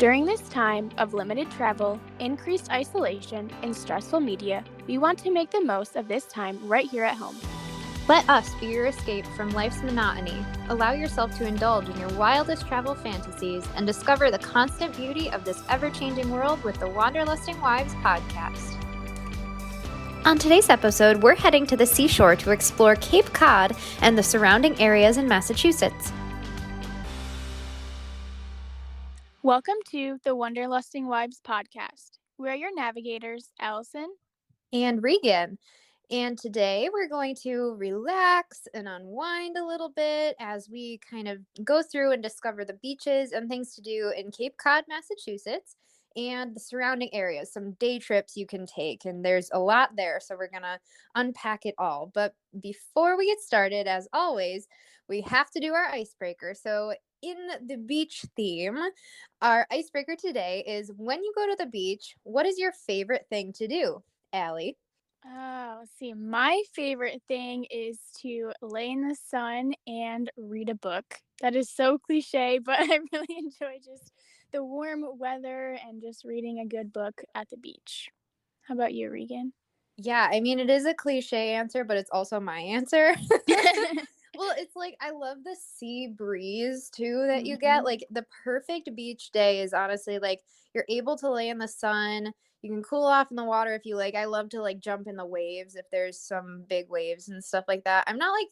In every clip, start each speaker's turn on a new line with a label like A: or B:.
A: During this time of limited travel, increased isolation, and stressful media, we want to make the most of this time right here at home.
B: Let us be your escape from life's monotony. Allow yourself to indulge in your wildest travel fantasies and discover the constant beauty of this ever-changing world with the Wanderlusting Wives podcast. On today's episode, we're heading to the seashore to explore Cape Cod and the surrounding areas in Massachusetts.
A: Welcome to the Wanderlusting Wives podcast. We're your navigators, Allison
B: And Regan. And today we're going to relax and unwind a little bit as we kind of go through and discover the beaches and things to do in Cape Cod, Massachusetts, and the surrounding areas, some day trips you can take. And there's a lot there, so we're going to unpack it all. But before we get started, as always, we have to do our icebreaker. So in the beach theme, our icebreaker today is, when you go to the beach, what is your favorite thing to do? Allie?
A: Let's see. My favorite thing is to lay in the sun and read a book. That is so cliche, but I really enjoy just the warm weather and just reading a good book at the beach. How about you, Regan?
B: Yeah, I mean, it is a cliche answer, but it's also my answer. Well, it's like, I love the sea breeze too that you get. Like, the perfect beach day is honestly like, you're able to lay in the sun. You can cool off in the water if you like. I love to like jump in the waves if there's some big waves and stuff like that. I'm not like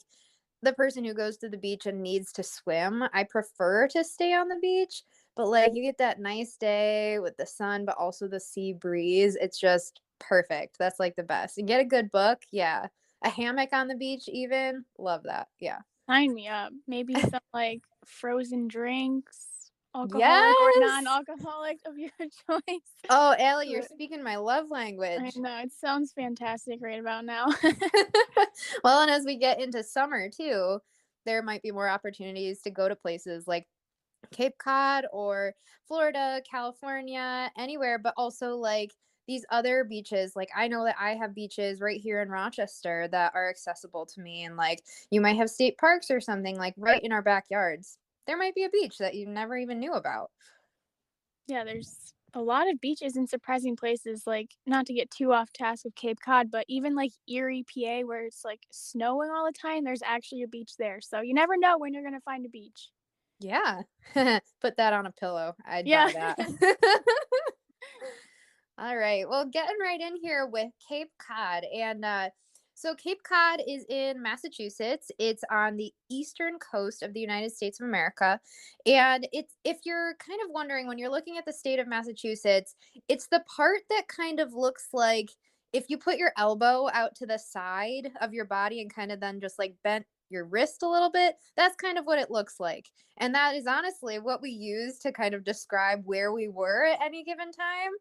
B: the person who goes to the beach and needs to swim. I prefer to stay on the beach, but like, you get that nice day with the sun, but also the sea breeze. It's just perfect. That's like the best. And get a good book. Yeah. A hammock on the beach, even. Love that. Yeah.
A: Sign me up. Maybe some like frozen drinks, alcoholic or
B: Yes.
A: non-alcoholic of your choice.
B: Oh, Allie, you're
A: But
B: speaking my love
A: I
B: language.
A: know it sounds fantastic right about now.
B: Well, and as we get into summer too, there might be more opportunities to go to places like Cape Cod or Florida, California, anywhere, but also like these other beaches. Like, I know that I have beaches right here in Rochester that are accessible to me, and like, you might have state parks or something like right in our backyards. There might be a beach that you never even knew about.
A: Yeah, there's a lot of beaches in surprising places, like, not to get too off task with Cape Cod, but even like Erie, PA, where it's like snowing all the time, there's actually a beach there. So you never know when you're gonna find a beach.
B: Yeah. Put that on a pillow. I'd
A: Yeah.
B: buy that. All right. Well, getting right in here with Cape Cod. And so Cape Cod is in Massachusetts. It's on the eastern coast of the United States of America. And it's, if you're kind of wondering, when you're looking at the state of Massachusetts, it's the part that kind of looks like if you put your elbow out to the side of your body and kind of then just like bent your wrist a little bit. That's kind of what it looks like. And that is honestly what we use to kind of describe where we were at any given time.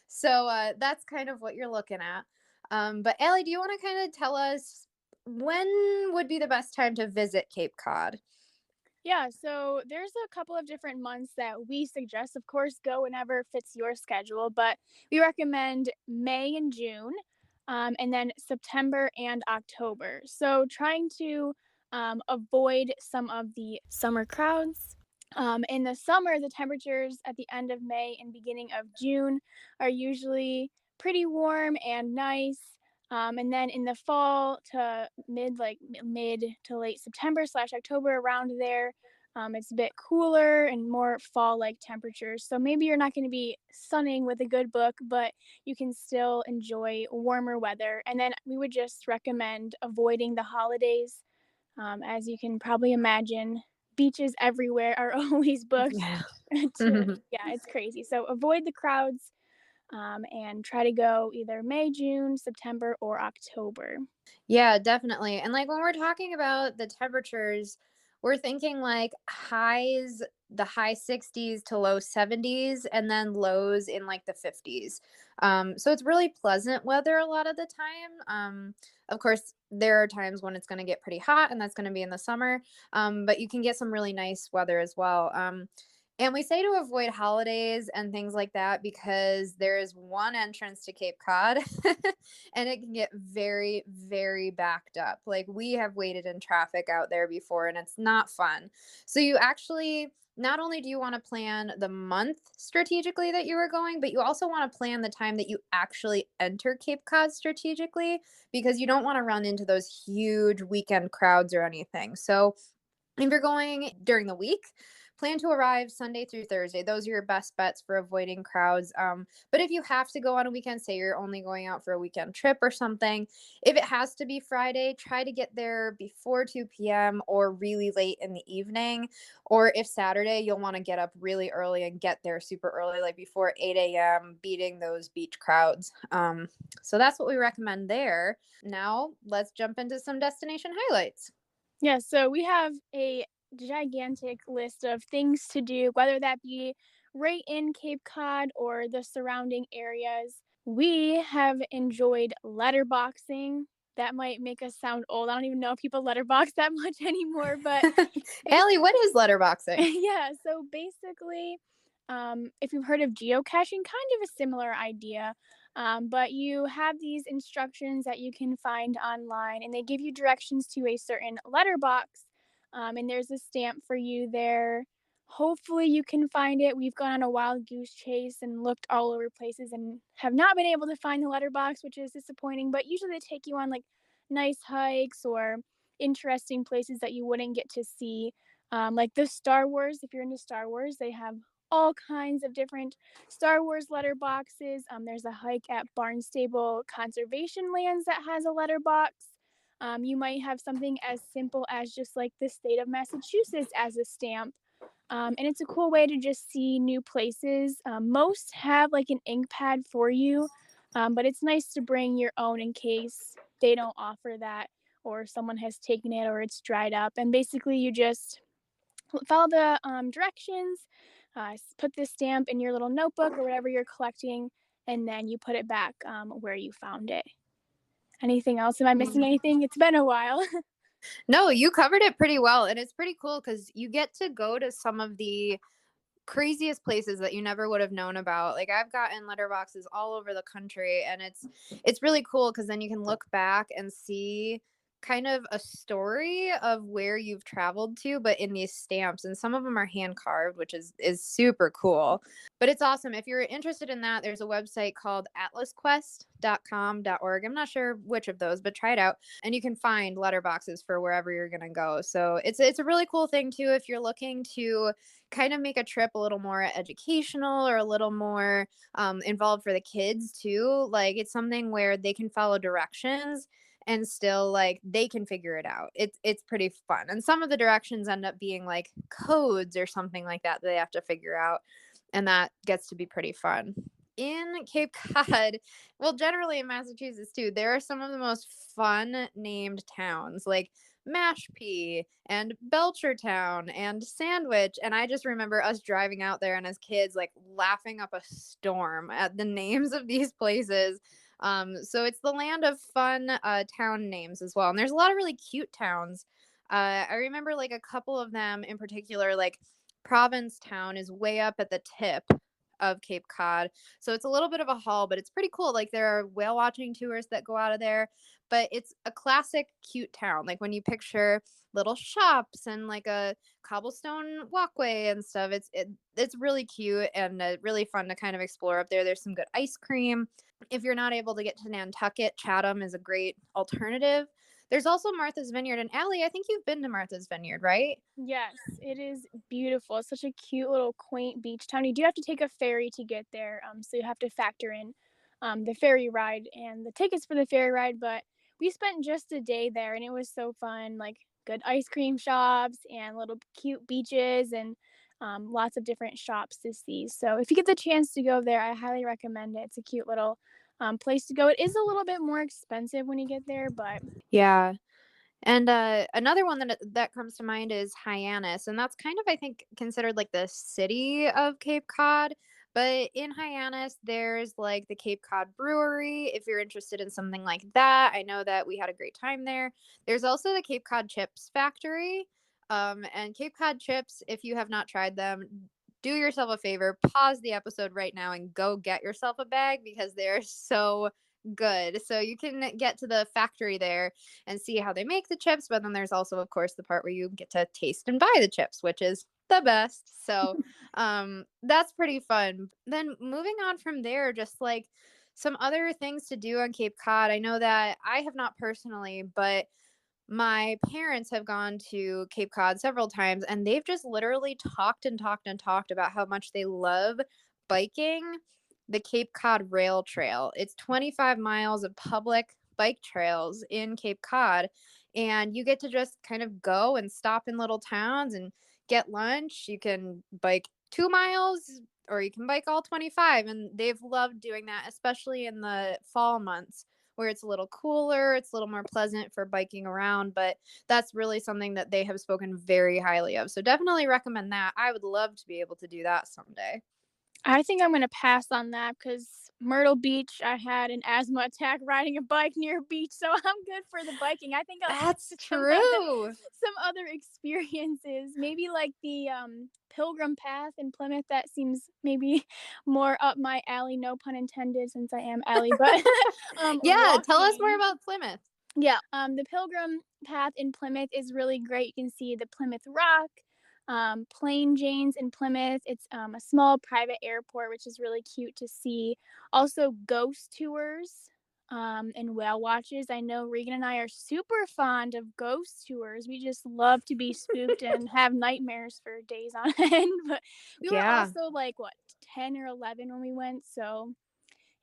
B: So that's kind of what you're looking at. But Allie, do you want to kind of tell us when would be the best time to visit Cape Cod?
A: Yeah, so there's a couple of different months that we suggest. Of course, go whenever fits your schedule, but we recommend May and June, and then September and October. So trying to avoid some of the summer crowds. In the summer, the temperatures at the end of May and beginning of June are usually pretty warm and nice. And then in the fall to mid to late September slash October, around there, it's a bit cooler and more fall-like temperatures. So maybe you're not going to be sunning with a good book, but you can still enjoy warmer weather. And then we would just recommend avoiding the holidays. As you can probably imagine, beaches everywhere are always booked.
B: Yeah.
A: Yeah, it's crazy. So avoid the crowds, and try to go either May, June, September, or October.
B: Yeah, definitely. And like, when we're talking about the temperatures, we're thinking like highs, the high 60s to low 70s, and then lows in like the 50s. So it's really pleasant weather a lot of the time. Of course, there are times when it's going to get pretty hot, and that's going to be in the summer. But you can get some really nice weather as well. And we say to avoid holidays and things like that because there is one entrance to Cape Cod and it can get very, very backed up. Like, we have waited in traffic out there before and it's not fun. So you actually not only do you want to plan the month strategically that you are going, but you also want to plan the time that you actually enter Cape Cod strategically, because you don't want to run into those huge weekend crowds or anything. So if you're going during the week, plan to arrive Sunday through Thursday. Those are your best bets for avoiding crowds. But if you have to go on a weekend, say you're only going out for a weekend trip or something, if it has to be Friday, try to get there before 2 p.m. or really late in the evening. Or if Saturday, you'll want to get up really early and get there super early, like before 8 a.m., beating those beach crowds. So that's what we recommend there. Now, let's jump into some destination highlights.
A: Yeah, so we have a gigantic list of things to do, whether that be right in Cape Cod or the surrounding areas. We have enjoyed letterboxing. That might make us sound old. I don't even know if people letterbox that much anymore, but
B: Allie, what
A: basically,
B: is letterboxing?
A: yeah, so basically, if you've heard of geocaching, kind of a similar idea. But you have these instructions that you can find online, and they give you directions to a certain letterbox. And there's a stamp for you there. Hopefully, you can find it. We've gone on a wild goose chase and looked all over places and have not been able to find the letterbox, which is disappointing. But usually, they take you on like nice hikes or interesting places that you wouldn't get to see, like the Star Wars, if you're into Star Wars, they have all kinds of different Star Wars letterboxes. There's a hike at Barnstable Conservation Lands that has a letterbox. You might have something as simple as just like the state of Massachusetts as a stamp. And it's a cool way to just see new places. Most have like an ink pad for you, but it's nice to bring your own in case they don't offer that or someone has taken it or it's dried up. And basically, you just follow the directions, put this stamp in your little notebook or whatever you're collecting, and then you put it back where you found it. Anything else? Am I missing anything? It's been a while.
B: No, you covered it pretty well. And it's pretty cool because you get to go to some of the craziest places that you never would have known about. Like I've gotten letterboxes all over the country, and it's really cool because then you can look back and see kind of a story of where you've traveled to, but in these stamps. And some of them are hand carved, which is super cool. But it's awesome. If you're interested in that, there's a website called atlasquest.com.org. I'm not sure which of those, but try it out. And you can find letterboxes for wherever you're gonna go. So it's a really cool thing too if you're looking to kind of make a trip a little more educational or a little more involved for the kids too. Like it's something where they can follow directions and still like they can figure it out. It's pretty fun. And some of the directions end up being like codes or something like that they have to figure out, and that gets to be pretty fun. In Cape Cod, well, generally in Massachusetts too, there are some of the most fun named towns like Mashpee and Belchertown and Sandwich. And I just remember us driving out there and as kids, like laughing up a storm at the names of these places. So it's the land of fun town names as well. And there's a lot of really cute towns. I remember like a couple of them in particular, like Provincetown is way up at the tip of Cape Cod. So it's a little bit of a haul, but it's pretty cool. Like there are whale watching tours that go out of there, but it's a classic cute town. Like when you picture little shops and like a cobblestone walkway and stuff, it's really cute and really fun to kind of explore up there. There's some good ice cream. If you're not able to get to Nantucket, Chatham is a great alternative. There's also Martha's Vineyard. And Allie, I think you've been to Martha's Vineyard, right?
A: Yes, it is beautiful. It's such a cute little quaint beach town. You do have to take a ferry to get there, so you have to factor in the ferry ride and the tickets for the ferry ride. But we spent just a day there, and it was so fun. Like good ice cream shops and little cute beaches and lots of different shops to see. So if you get the chance to go there, I highly recommend it. It's a cute little place to go. It is a little bit more expensive when you get there, but
B: Yeah. And another one that comes to mind is Hyannis, and that's kind of I think considered like the city of Cape Cod. But in Hyannis, there's like the Cape Cod Brewery. If you're interested in something like that, I know that we had a great time there. There's also the Cape Cod Chips Factory, and Cape Cod chips. If you have not tried them, do yourself a favor, pause the episode right now, and go get yourself a bag because they're so good. So you can get to the factory there and see how they make the chips, but then there's also, of course, the part where you get to taste and buy the chips, which is the best. So that's pretty fun. Then moving on from there, just like some other things to do on Cape Cod. I know that I have not personally, but my parents have gone to Cape Cod several times, and they've just literally talked and talked and talked about how much they love biking the Cape Cod Rail Trail. It's 25 miles of public bike trails in Cape Cod, and you get to just kind of go and stop in little towns and get lunch. You can bike 2 miles or you can bike all 25, and they've loved doing that, especially in the fall months where it's a little cooler, it's a little more pleasant for biking around, but that's really something that they have spoken very highly of. So definitely recommend that. I would love to be able to do that someday.
A: I think I'm gonna pass on that because Myrtle Beach, I had an asthma attack riding a bike near a beach, so I'm good for the biking. I think I'll stick
B: That's
A: to
B: true.
A: some other experiences. Maybe like the Pilgrim Path in Plymouth. That seems maybe more up my alley. No pun intended, since I am alley. But
B: Yeah, tell us more
A: walking.
B: about Plymouth.
A: Yeah, the Pilgrim Path in Plymouth is really great. You can see the Plymouth Rock, Plain Janes in Plymouth. It's a small private airport, which is really cute to see. Also, ghost tours and whale watches. I know Regan and I are super fond of ghost tours. We just love to be spooked and have nightmares for days on end. But we were
B: Yeah.
A: also like, what, 10 or 11 when we went. So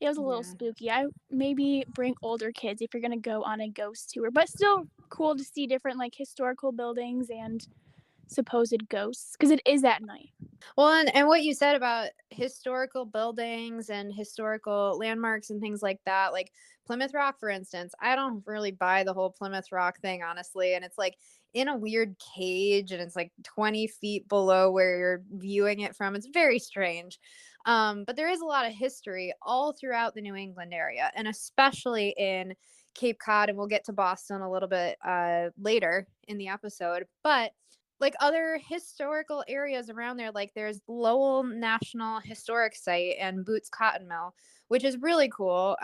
A: it was a little
B: Yeah.
A: spooky. I maybe bring older kids if you're gonna go on a ghost tour, but still cool to see different like historical buildings and supposed ghosts because it is at night.
B: Well, and what you said about historical buildings and historical landmarks and things like that, like Plymouth Rock, for instance, I don't really buy the whole Plymouth Rock thing, honestly. And it's like in a weird cage and it's like 20 feet below where you're viewing it from. It's very strange. But there is a lot of history all throughout the New England area, and especially in Cape Cod. And we'll get to Boston a little bit later in the episode. But like other historical areas around there, like there's Lowell National Historic Site and Boots Cotton Mill, which is really cool.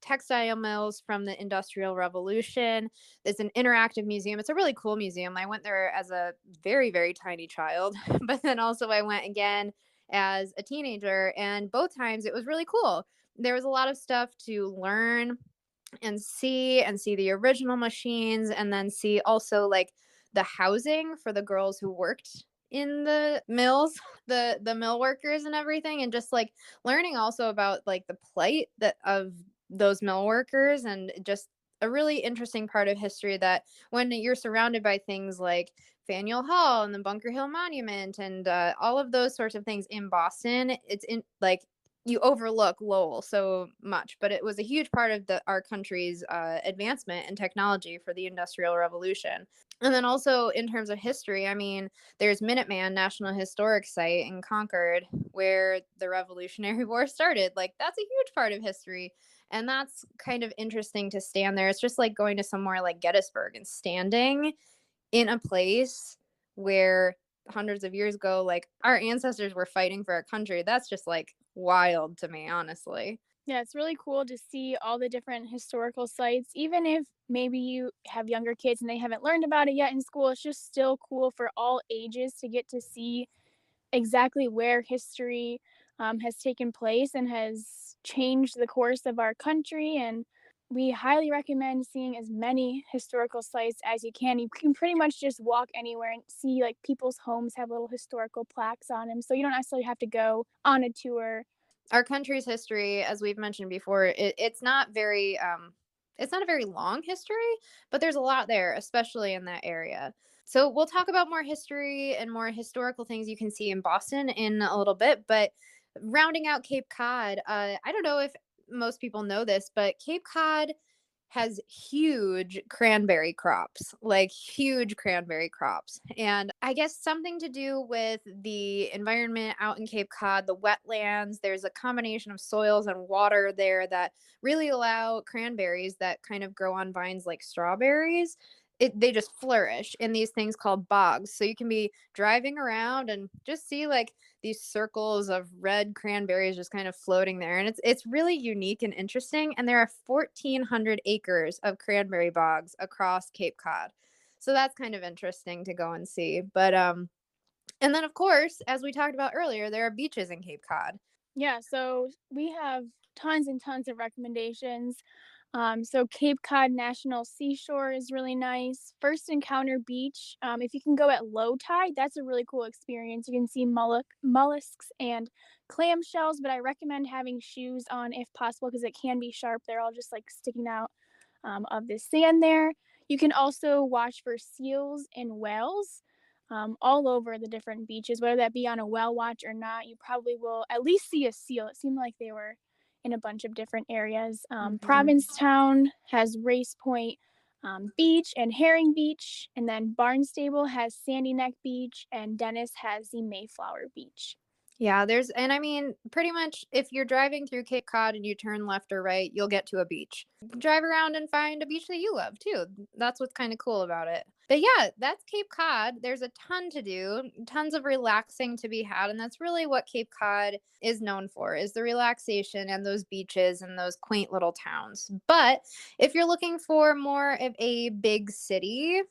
B: Textile mills from the Industrial Revolution. It's an interactive museum. It's a really cool museum. I went there as a very, very tiny child, but then also I went again as a teenager, and both times it was really cool. There was a lot of stuff to learn and see the original machines, and then see also like the housing for the girls who worked in the mills, the mill workers and everything, and just like learning also about like the plight that of those mill workers, and just a really interesting part of history that when you're surrounded by things like Faneuil Hall and the Bunker Hill Monument and all of those sorts of things in Boston, it's in like you overlook Lowell so much, but it was a huge part of our country's advancement in technology for the Industrial Revolution. And then also in terms of history, I mean, there's Minuteman National Historic Site in Concord where the Revolutionary War started. Like that's a huge part of history. And that's kind of interesting to stand there. It's just like going to somewhere like Gettysburg and standing in a place where hundreds of years ago, like our ancestors were fighting for our country. That's just like wild to me, honestly.
A: Yeah, it's really cool to see all the different historical sites, even if maybe you have younger kids and they haven't learned about it yet in school. It's just still cool for all ages to get to see exactly where history has taken place and has changed the course of our country. And we highly recommend seeing as many historical sites as you can. You can pretty much just walk anywhere and see like people's homes have little historical plaques on them. So you don't necessarily have to go on a tour.
B: Our country's history, as we've mentioned before, it's not very it's not a very long history, but there's a lot there, especially in that area. So we'll talk about more history and more historical things you can see in Boston in a little bit. But rounding out Cape Cod, I don't know if most people know this, but Cape Cod has huge cranberry crops, like huge cranberry crops. And I guess something to do with the environment out in Cape Cod, the wetlands, there's a combination of soils and water there that really allow cranberries that kind of grow on vines like strawberries. they just flourish in these things called bogs. So you can be driving around and just see like these circles of red cranberries just kind of floating there, and it's really unique and interesting. And there are 1,400 acres of cranberry bogs across Cape Cod, so that's kind of interesting to go and see. But and then of course, as we talked about earlier, there are beaches in Cape Cod.
A: Yeah, so we have tons and tons of recommendations. So Cape Cod National Seashore is really nice. First Encounter Beach, if you can go at low tide, that's a really cool experience. You can see mollusks and clam shells, but I recommend having shoes on if possible because it can be sharp. They're all just like sticking out of the sand there. You can also watch for seals and whales all over the different beaches, whether that be on a whale watch or not. You probably will at least see a seal. It seemed like they were in a bunch of different areas.
B: Mhm.
A: Provincetown has Race Point Beach and Herring Beach, and then Barnstable has Sandy Neck Beach, and Dennis has the Mayflower Beach.
B: Yeah, and I mean, pretty much if you're driving through Cape Cod and you turn left or right, you'll get to a beach. Drive around and find a beach that you love too. That's what's kind of cool about it. But yeah, that's Cape Cod. There's a ton to do, tons of relaxing to be had, and that's really what Cape Cod is known for, is the relaxation and those beaches and those quaint little towns. But if you're looking for more of a big city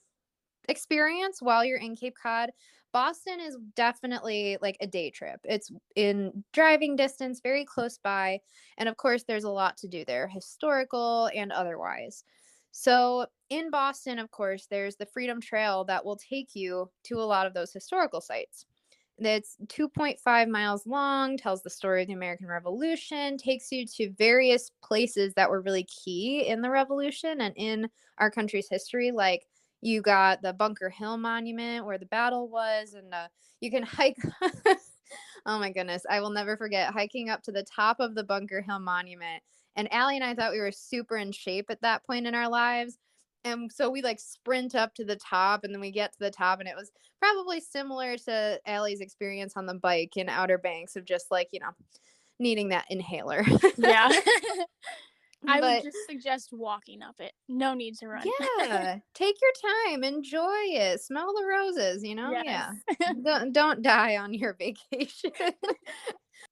B: experience while you're in Cape Cod, Boston is definitely like a day trip. It's in driving distance, very close by. And of course, there's a lot to do there, historical and otherwise. So, in Boston, of course, there's the Freedom Trail that will take you to a lot of those historical sites. That's 2.5 miles long, tells the story of the American Revolution, takes you to various places that were really key in the Revolution and in our country's history. Like, you got the Bunker Hill Monument where the battle was, and you can hike. Oh my goodness. I will never forget hiking up to the top of the Bunker Hill Monument. And Allie and I thought we were super in shape at that point in our lives. And so we like sprint up to the top, and then we get to the top, and it was probably similar to Allie's experience on the bike in Outer Banks of just like, needing that inhaler.
A: Yeah. I would
B: But
A: just suggest walking up it. No need to run.
B: yeah, take your time, enjoy it, smell the roses,
A: Yes.
B: yeah. Don't die on your vacation.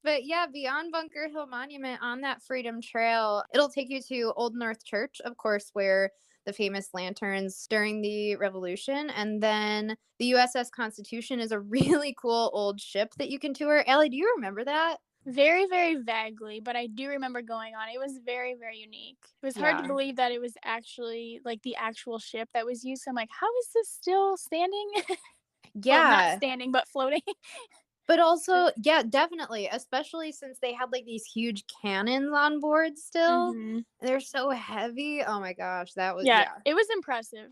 B: But yeah, beyond Bunker Hill Monument on that Freedom Trail, it'll take you to Old North Church, of course, where the famous lanterns during the Revolution. And then the USS Constitution is a really cool old ship that you can tour. Ellie, do you remember that?
A: Very, very vaguely, but I do remember going on. It was very, very unique. It was hard to
B: Yeah.
A: believe that it was actually like the actual ship that was used. So I'm like, how is this still standing? Well, not
B: Yeah.
A: standing, but floating.
B: But also, yeah, definitely, especially since they had like these huge cannons on board still.
A: Hmm.
B: They're so heavy. Oh my gosh,
A: Yeah,
B: yeah.
A: it was impressive.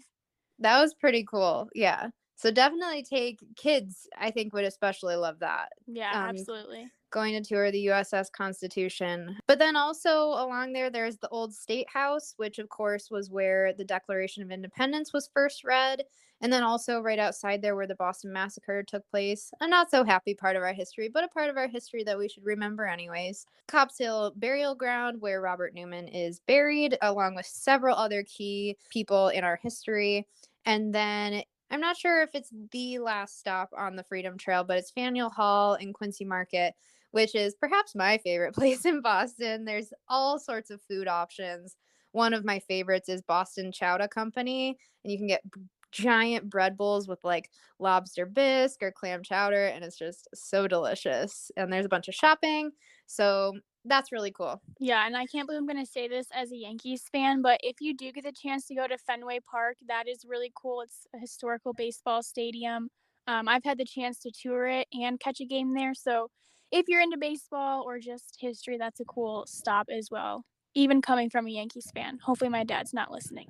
B: That was pretty cool. Yeah. So definitely take kids, I think would especially love that.
A: Yeah,
B: Um
A: absolutely.
B: Going to tour the USS Constitution. But then also along there's the old State House, which of course was where the Declaration of Independence was first read. And then also right outside there where the Boston Massacre took place. A not so happy part of our history, but a part of our history that we should remember anyways. Copp's Hill Burial Ground, where Robert Newman is buried, along with several other key people in our history. And then I'm not sure if it's the last stop on the Freedom Trail, but it's Faneuil Hall and Quincy Market, which is perhaps my favorite place in Boston. There's all sorts of food options. One of my favorites is Boston Chowder Company, and you can get giant bread bowls with like lobster bisque or clam chowder, and it's just so delicious. And there's a bunch of shopping, so that's really cool.
A: Yeah, and I can't believe I'm going to say this as a Yankees fan, but if you do get the chance to go to Fenway Park, that is really cool. It's a historical baseball stadium. I've had the chance to tour it and catch a game there. So if you're into baseball or just history, that's a cool stop as well. Even coming from a Yankees fan. Hopefully, my dad's not listening.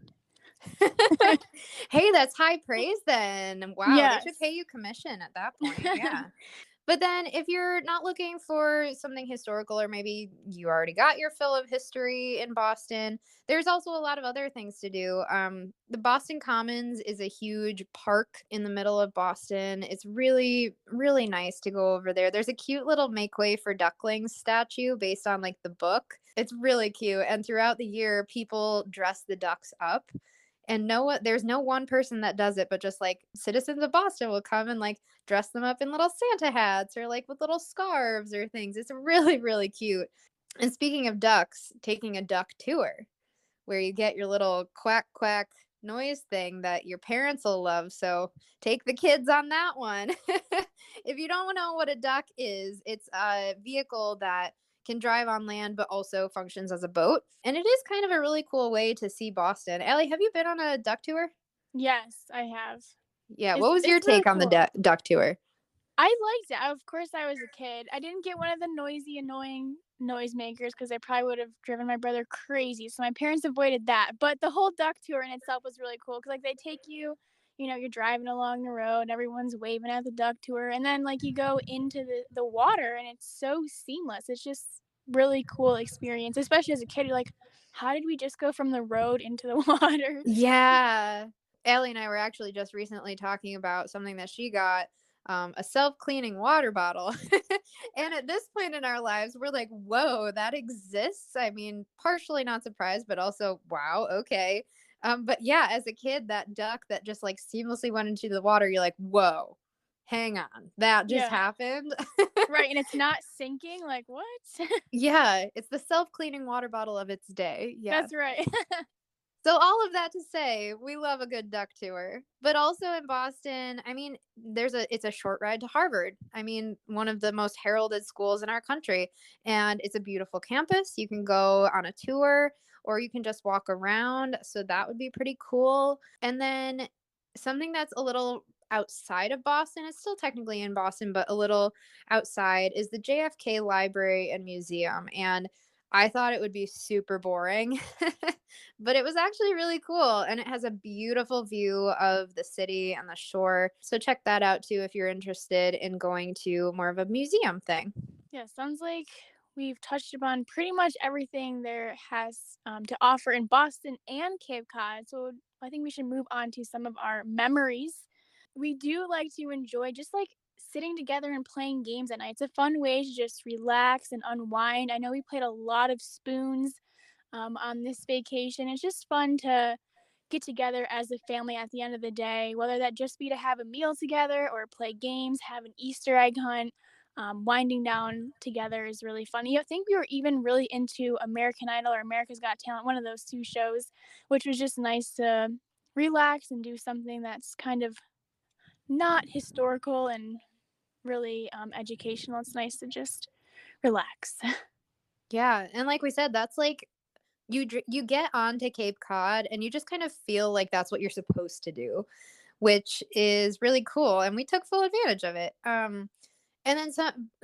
B: Hey, that's high praise then. Wow, they should
A: Yes.
B: pay you commission at that point. Yeah. But then if you're not looking for something historical, or maybe you already got your fill of history in Boston, there's also a lot of other things to do. The Boston Commons is a huge park in the middle of Boston. It's really, really nice to go over there. There's a cute little Make Way for Ducklings statue based on like the book. It's really cute. And throughout the year, people dress the ducks up. And there's no one person that does it, but just like citizens of Boston will come and like dress them up in little Santa hats or like with little scarves or things. It's really, really cute. And speaking of ducks, taking a duck tour where you get your little quack quack noise thing that your parents will love. So take the kids on that one. If you don't know what a duck is, it's a vehicle that can drive on land but also functions as a boat. And it is kind of a really cool way to see Boston. Allie, have you been on a duck tour?
A: Yes, I have.
B: Yeah,
A: It's
B: what was your
A: it's really
B: take on the
A: cool.
B: duck tour?
A: I liked it. Of course, I was a kid. I didn't get one of the noisy, annoying noisemakers because I probably would have driven my brother crazy. So my parents avoided that. But the whole duck tour in itself was really cool because like they take you, you're driving along the road, everyone's waving at the duck tour, and then like you go into the water and it's so seamless. It's just really cool experience, especially as a kid. You're like, how did we just go from the road into the water?
B: Yeah. Allie and I were actually just recently talking about something that she got, a self-cleaning water bottle. And at this point in our lives, we're like, whoa, that exists. I mean, partially not surprised, but also, wow, okay. But yeah, as a kid, that duck that just like seamlessly went into the water, you're like, whoa, hang on, that just
A: Yeah.
B: happened.
A: Right. And it's not sinking. Like, what?
B: Yeah, it's the self-cleaning water bottle of its day. Yeah.
A: That's right.
B: So all of that to say, we love a good duck tour. But also in Boston, I mean, it's a short ride to Harvard. I mean, one of the most heralded schools in our country, and it's a beautiful campus. You can go on a tour or you can just walk around, so that would be pretty cool. And then something that's a little outside of Boston, it's still technically in Boston, but a little outside is the JFK Library and Museum. And I thought it would be super boring. But it was actually really cool, and it has a beautiful view of the city and the shore. So check that out too if you're interested in going to more of a museum thing.
A: Yeah, sounds like we've touched upon pretty much everything there has to offer in Boston and Cape Cod. So I think we should move on to some of our memories. We do like to enjoy just like sitting together and playing games at night. It's a fun way to just relax and unwind. I know we played a lot of spoons on this vacation. It's just fun to get together as a family at the end of the day, whether that just be to have a meal together or play games, have an Easter egg hunt. Winding down together is really fun. I think we were even really into American Idol or America's Got Talent, one of those two shows, which was just nice to relax and do something that's kind of not historical and really educational. It's nice to just relax.
B: Yeah, and like we said, that's like you get onto Cape Cod and you just kind of feel like that's what you're supposed to do, which is really cool, and we took full advantage of it. And then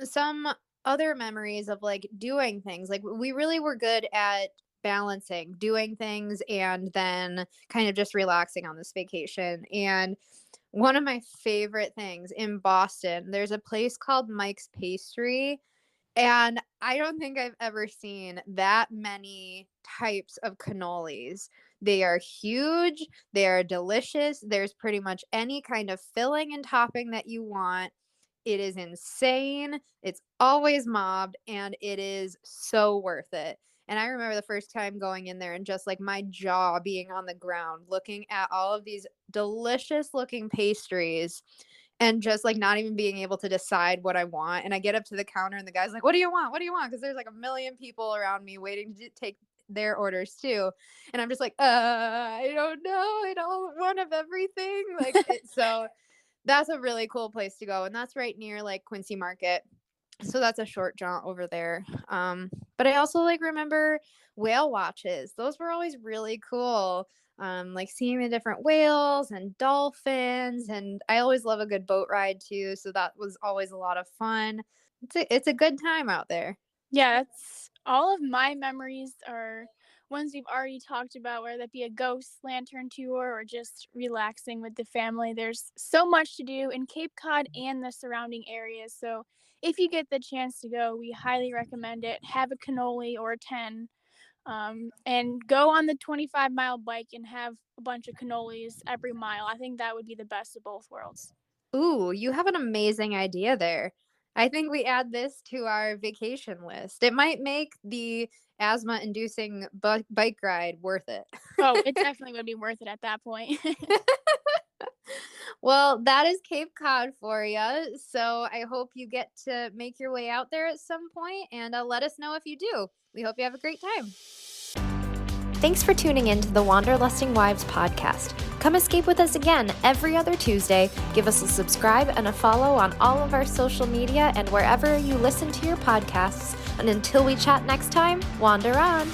B: some other memories of like doing things. Like we really were good at balancing doing things and then kind of just relaxing on this vacation. And one of my favorite things in Boston, there's a place called Mike's Pastry, and I don't think I've ever seen that many types of cannolis. They are huge, they are delicious. There's pretty much any kind of filling and topping that you want. It is insane. It's always mobbed and it is so worth it. And I remember the first time going in there and just like my jaw being on the ground, looking at all of these delicious looking pastries and just like not even being able to decide what I want. And I get up to the counter and the guy's like, "What do you want? What do you want?" Because there's like a million people around me waiting to take their orders too. And I'm just like, I don't know. I don't want one of everything. So that's a really cool place to go. And that's right near like Quincy Market. So that's a short jaunt over there. But I also like remember whale watches. Those were always really cool. Like seeing the different whales and dolphins, and I always love a good boat ride too. So that was always a lot of fun. It's a good time out there.
A: Yeah, that's all of my memories are ones we've already talked about, whether that be a ghost lantern tour or just relaxing with the family. There's so much to do in Cape Cod and the surrounding areas. So if you get the chance to go, we highly recommend it. Have a cannoli or a 10, and go on the 25-mile bike and have a bunch of cannolis every mile. I think that would be the best of both worlds.
B: Ooh, you have an amazing idea there. I think we add this to our vacation list. It might make the asthma-inducing bike ride worth it.
A: Oh, it definitely would be worth it at that point.
B: Well, that is Cape Cod for you. So I hope you get to make your way out there at some point, and let us know if you do. We hope you have a great time.
C: Thanks for tuning in to the Wanderlusting Wives podcast. Come escape with us again every other Tuesday. Give us a subscribe and a follow on all of our social media and wherever you listen to your podcasts. And until we chat next time, wander on.